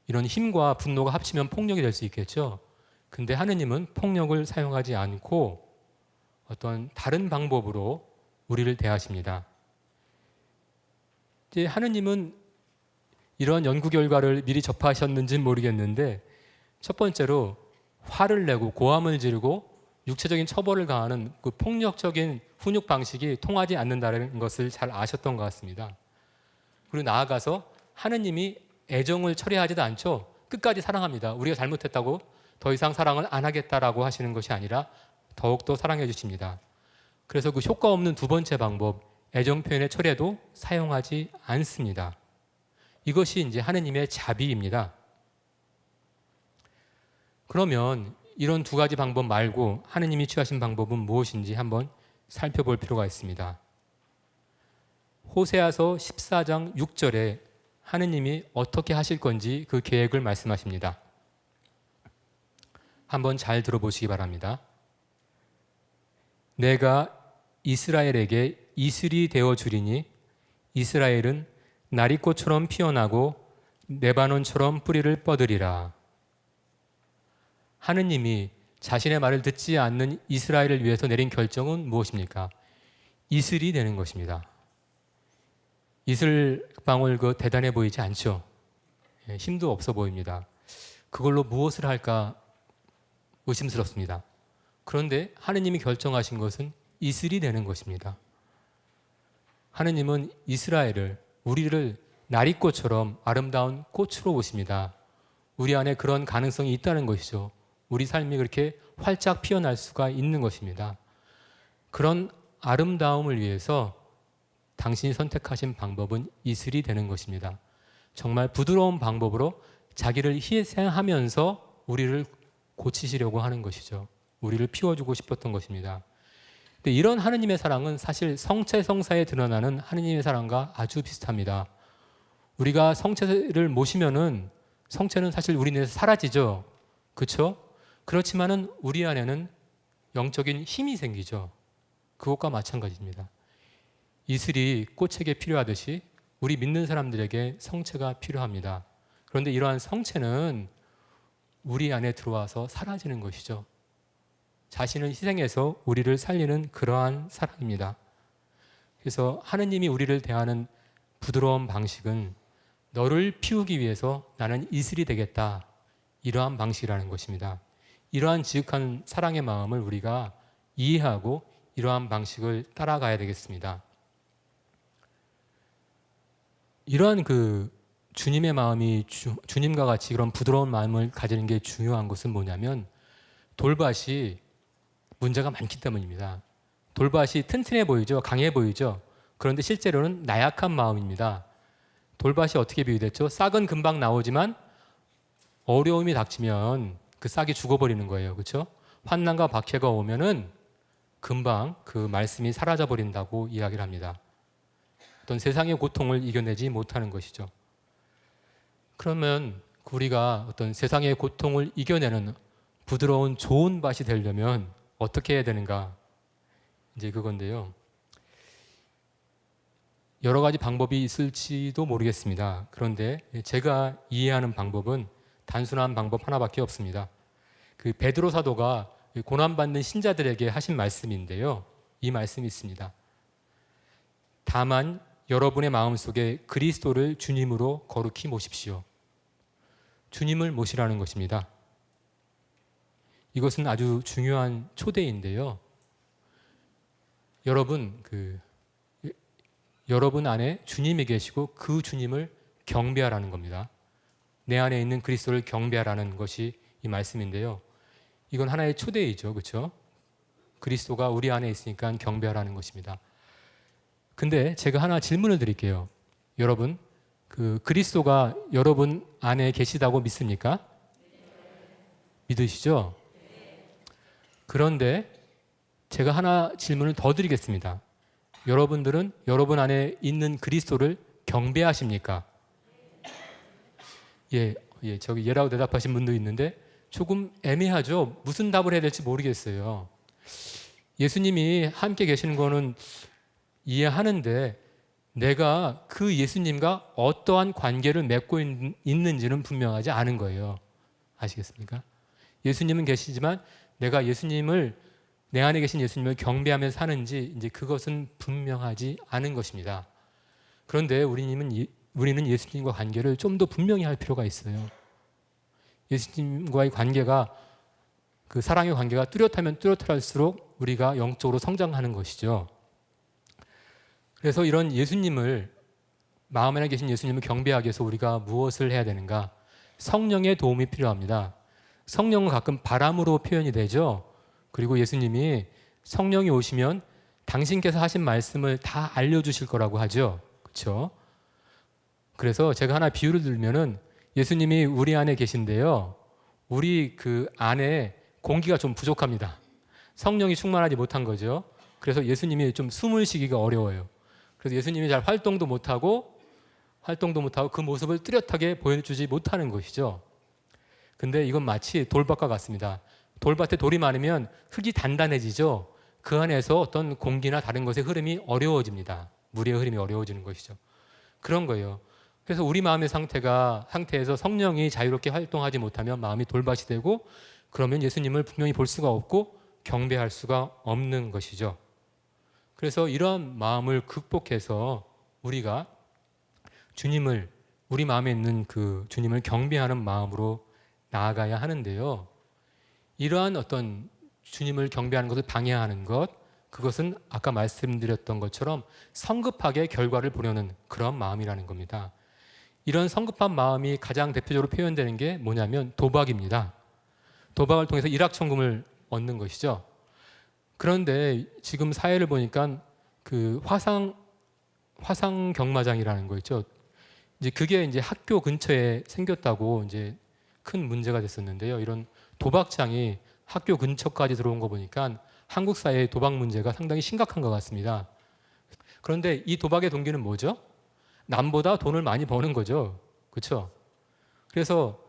이런 힘과 분노가 합치면 폭력이 될 수 있겠죠. 근데 하느님은 폭력을 사용하지 않고 어떤 다른 방법으로 우리를 대하십니다. 이제 하느님은 이런 연구 결과를 미리 접하셨는지는 모르겠는데 첫 번째로 화를 내고 고함을 지르고 육체적인 처벌을 가하는 그 폭력적인 훈육 방식이 통하지 않는다는 것을 잘 아셨던 것 같습니다. 그리고 나아가서 하느님이 애정을 철회하지도 않죠. 끝까지 사랑합니다. 우리가 잘못했다고 더 이상 사랑을 안 하겠다라고 하시는 것이 아니라 더욱더 사랑해 주십니다. 그래서 그 효과 없는 두 번째 방법, 애정 표현의 철회도 사용하지 않습니다. 이것이 이제 하느님의 자비입니다. 그러면 이런 두 가지 방법 말고 하느님이 취하신 방법은 무엇인지 한번 살펴볼 필요가 있습니다. 호세아서 14장 6절에 하느님이 어떻게 하실 건지 그 계획을 말씀하십니다. 한번 잘 들어보시기 바랍니다. 내가 이스라엘에게 이슬이 되어 주리니 이스라엘은 나리꽃처럼 피어나고 레바논처럼 뿌리를 뻗으리라. 하느님이 자신의 말을 듣지 않는 이스라엘을 위해서 내린 결정은 무엇입니까? 이슬이 되는 것입니다. 이슬방울 대단해 보이지 않죠? 힘도 없어 보입니다. 그걸로 무엇을 할까 의심스럽습니다. 그런데 하느님이 결정하신 것은 이슬이 되는 것입니다. 하느님은 이스라엘을, 우리를 나리꽃처럼 아름다운 꽃으로 보십니다. 우리 안에 그런 가능성이 있다는 것이죠. 우리 삶이 그렇게 활짝 피어날 수가 있는 것입니다. 그런 아름다움을 위해서 당신이 선택하신 방법은 이슬이 되는 것입니다. 정말 부드러운 방법으로 자기를 희생하면서 우리를 고치시려고 하는 것이죠. 우리를 피워주고 싶었던 것입니다. 근데 이런 하느님의 사랑은 사실 성체성사에 드러나는 하느님의 사랑과 아주 비슷합니다. 우리가 성체를 모시면은 성체는 사실 우리 내에서 사라지죠. 그렇죠? 그렇지만은 우리 안에는 영적인 힘이 생기죠. 그것과 마찬가지입니다. 이슬이 꽃에게 필요하듯이 우리 믿는 사람들에게 성체가 필요합니다. 그런데 이러한 성체는 우리 안에 들어와서 사라지는 것이죠. 자신을 희생해서 우리를 살리는 그러한 사랑입니다. 그래서 하느님이 우리를 대하는 부드러운 방식은 너를 피우기 위해서 나는 이슬이 되겠다. 이러한 방식이라는 것입니다. 이러한 지극한 사랑의 마음을 우리가 이해하고 이러한 방식을 따라가야 되겠습니다. 이러한 주님의 마음이 주님과 같이 그런 부드러운 마음을 가지는 게 중요한 것은 뭐냐면 돌밭이 문제가 많기 때문입니다. 돌밭이 튼튼해 보이죠? 강해 보이죠? 그런데 실제로는 나약한 마음입니다. 돌밭이 어떻게 비유됐죠? 싹은 금방 나오지만 어려움이 닥치면 그 싹이 죽어버리는 거예요. 그렇죠? 환난과 박해가 오면은 금방 그 말씀이 사라져 버린다고 이야기를 합니다. 어떤 세상의 고통을 이겨내지 못하는 것이죠. 그러면 우리가 어떤 세상의 고통을 이겨내는 부드러운 좋은 밭이 되려면 어떻게 해야 되는가? 이제 그건데요. 여러 가지 방법이 있을지도 모르겠습니다. 그런데 제가 이해하는 방법은 단순한 방법 하나밖에 없습니다. 그 베드로 사도가 고난받는 신자들에게 하신 말씀인데요. 이 말씀이 있습니다. 다만 여러분의 마음속에 그리스도를 주님으로 거룩히 모십시오. 주님을 모시라는 것입니다. 이것은 아주 중요한 초대인데요. 여러분 안에 주님이 계시고 그 주님을 경배하라는 겁니다. 내 안에 있는 그리스도를 경배하라는 것이 이 말씀인데요. 이건 하나의 초대이죠. 그렇죠? 그리스도가 우리 안에 있으니까 경배하라는 것입니다. 근데 제가 하나 질문을 드릴게요. 여러분, 그리스도가 여러분 안에 계시다고 믿습니까? 믿으시죠? 그런데 제가 하나 질문을 더 드리겠습니다. 여러분들은 여러분 안에 있는 그리스도를 경배하십니까? 저기 예라고 대답하신 분도 있는데 조금 애매하죠. 무슨 답을 해야 될지 모르겠어요. 예수님이 함께 계시는 거는 이해하는데 내가 그 예수님과 어떠한 관계를 맺고 있는지는 분명하지 않은 거예요. 아시겠습니까? 예수님은 계시지만 내가 내 안에 계신 예수님을 경배하며 사는지 이제 그것은 분명하지 않은 것입니다. 그런데 우리는 예수님과 관계를 좀 더 분명히 할 필요가 있어요. 예수님과의 관계가 그 사랑의 관계가 뚜렷하면 뚜렷할수록 우리가 영적으로 성장하는 것이죠. 그래서 이런 마음 안에 계신 예수님을 경배하기 위해서 우리가 무엇을 해야 되는가? 성령의 도움이 필요합니다. 성령은 가끔 바람으로 표현이 되죠. 그리고 예수님이 성령이 오시면 당신께서 하신 말씀을 다 알려주실 거라고 하죠. 그렇죠? 그래서 제가 하나 비유를 들면은 예수님이 우리 안에 계신데요. 우리 그 안에 공기가 좀 부족합니다. 성령이 충만하지 못한 거죠. 그래서 예수님이 좀 숨을 쉬기가 어려워요. 그래서 예수님이 잘 활동도 못하고 그 모습을 뚜렷하게 보여주지 못하는 것이죠. 근데 이건 마치 돌밭과 같습니다. 돌밭에 돌이 많으면 흙이 단단해지죠. 그 안에서 어떤 공기나 다른 것의 흐름이 어려워집니다. 물의 흐름이 어려워지는 것이죠. 그런 거예요. 그래서 우리 마음의 상태에서 성령이 자유롭게 활동하지 못하면 마음이 돌밭이 되고 그러면 예수님을 분명히 볼 수가 없고 경배할 수가 없는 것이죠. 그래서 이런 마음을 극복해서 우리가 우리 마음에 있는 그 주님을 경배하는 마음으로 나아가야 하는데요. 이러한 어떤 주님을 경배하는 것을 방해하는 그것은 아까 말씀드렸던 것처럼 성급하게 결과를 보려는 그런 마음이라는 겁니다. 이런 성급한 마음이 가장 대표적으로 표현되는 게 뭐냐면 도박입니다. 도박을 통해서 일확천금을 얻는 것이죠. 그런데 지금 사회를 보니까 그 화상 경마장이라는 거 있죠. 이제 그게 이제 학교 근처에 생겼다고 이제 큰 문제가 됐었는데요. 이런 도박장이 학교 근처까지 들어온 거 보니까 한국 사회의 도박 문제가 상당히 심각한 것 같습니다. 그런데 이 도박의 동기는 뭐죠? 남보다 돈을 많이 버는 거죠. 그렇죠? 그래서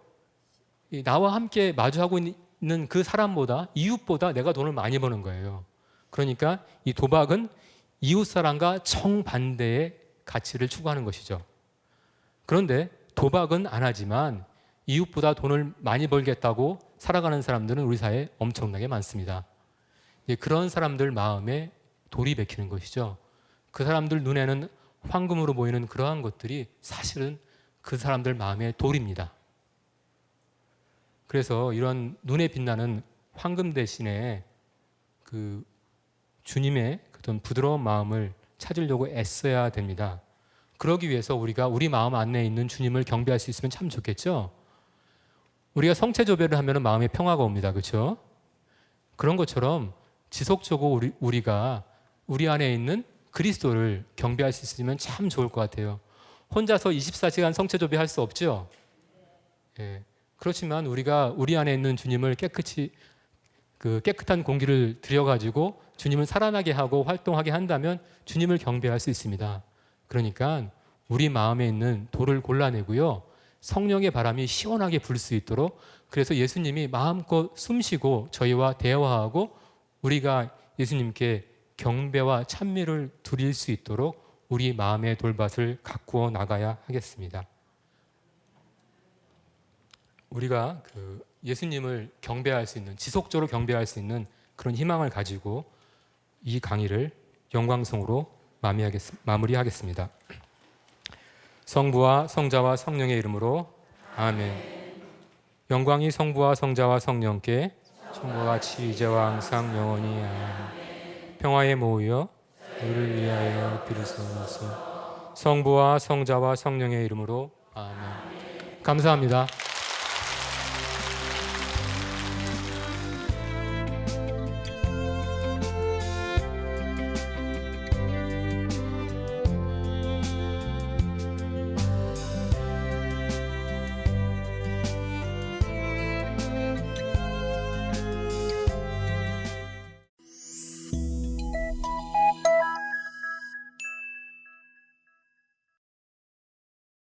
나와 함께 마주하고 있는 그 사람보다 이웃보다 내가 돈을 많이 버는 거예요. 그러니까 이 도박은 이웃사랑과 정반대의 가치를 추구하는 것이죠. 그런데 도박은 안 하지만 이웃보다 돈을 많이 벌겠다고 살아가는 사람들은 우리 사회에 엄청나게 많습니다. 그런 사람들 마음에 돌이 박히는 것이죠. 그 사람들 눈에는 황금으로 보이는 그러한 것들이 사실은 그 사람들 마음의 돌입니다. 그래서 이런 눈에 빛나는 황금 대신에 그 주님의 어떤 부드러운 마음을 찾으려고 애써야 됩니다. 그러기 위해서 우리가 우리 마음 안에 있는 주님을 경배할 수 있으면 참 좋겠죠. 우리가 성체조배를 하면 마음에 평화가 옵니다. 그렇죠? 그런 것처럼 지속적으로 우리가 우리 안에 있는 그리스도를 경배할 수 있으면 참 좋을 것 같아요. 혼자서 24시간 성체조배 할 수 없죠? 예. 그렇지만 우리가 우리 안에 있는 주님을 깨끗한 공기를 들여가지고 주님을 살아나게 하고 활동하게 한다면 주님을 경배할 수 있습니다. 그러니까 우리 마음에 있는 돌을 골라내고요. 성령의 바람이 시원하게 불 수 있도록, 그래서 예수님이 마음껏 숨쉬고 저희와 대화하고 우리가 예수님께 경배와 찬미를 드릴 수 있도록 우리 마음의 돌밭을 가꾸어 나가야 하겠습니다. 우리가 예수님을 경배할 수 있는, 지속적으로 경배할 수 있는 그런 희망을 가지고 이 강의를 영광송으로 마무리하겠습니다. 성부와 성자와 성령의 이름으로 아멘. 영광이 성부와 성자와 성령께 처음과 같이 이제와 항상 영원히 아멘. 평화의 모여 우리를 위하여 비르소서. 성부와 성자와 성령의 이름으로 아멘. 감사합니다.